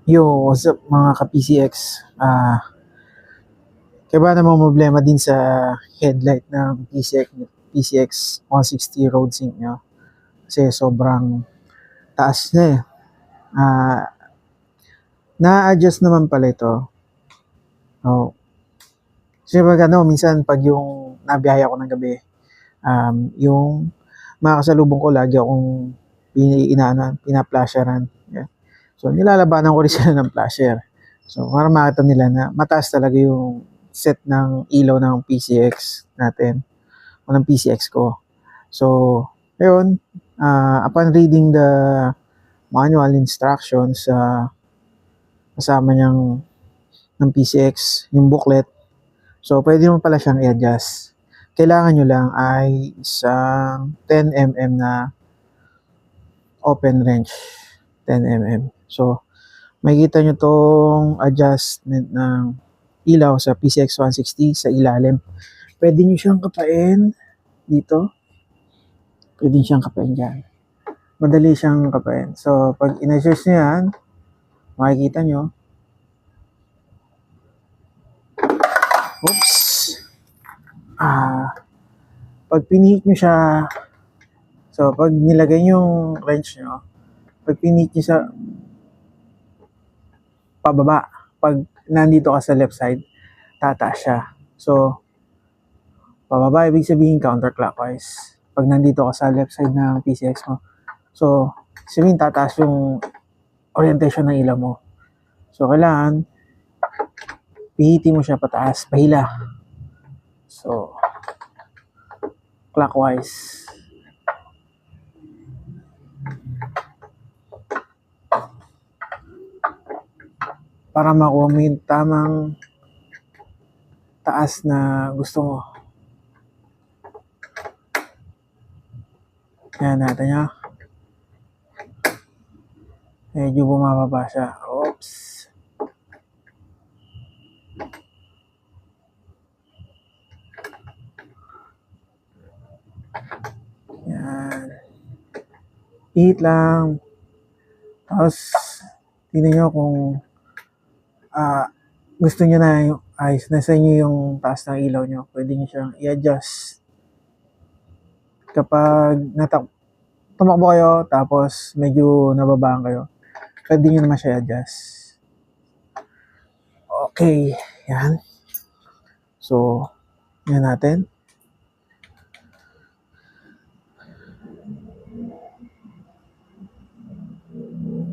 Yo, what's up mga ka-PCX? Kaya ba namang problema din sa headlight ng PCX 160 road sync nyo? Kasi sobrang taas na eh. Na-adjust naman pala ito. Oh. Kasi minsan pag yung nabiyahe ako ng gabi, yung makakasalubong ko lagi akong pinaplasheran. Yeah. So, nilalabanan ko rin sila ng flasher. So, para makita nila na mataas talaga yung set ng ilaw ng PCX natin o ng PCX ko. So, ayun, upon reading the manual instructions kasama niyang ng PCX, yung booklet, so pwede mo pala siyang i-adjust. Kailangan nyo lang ay isang 10mm na open wrench. 10mm. So, makikita nyo tong adjustment ng ilaw sa PCX 160 sa ilalim. Pwede nyo siyang kapain dito. Pwede siyang kapain dyan. Madali siyang kapain. So, pag in-adjust nyo yan, makikita nyo. Oops. Pag pinihit nyo siya, so, pag nilagay nyo yung wrench nyo, pag pinihit nyo sa pababa, pag nandito ka sa left side, tataas siya. So, pababa, ibig sabihin counterclockwise. Pag nandito ka sa left side ng PCX mo. So, sabihin tataas yung orientation ng ilaw mo. So, kailangan pihitin mo siya pataas, pahila. So, clockwise. Para makuha mo yung tamang taas na gusto mo. Yan natin nyo. Medyo bumababa siya. Oops. Yan. Hit lang. Tapos, tingnan nyo kung gusto nyo na yung ayos na sa inyo yung taas ng ilaw nyo. Pwede nyo siyang i-adjust. Kapag tumakbo kayo, tapos medyo nababaan kayo, pwede nyo naman siya i-adjust. Okay. Yan. So, yan natin.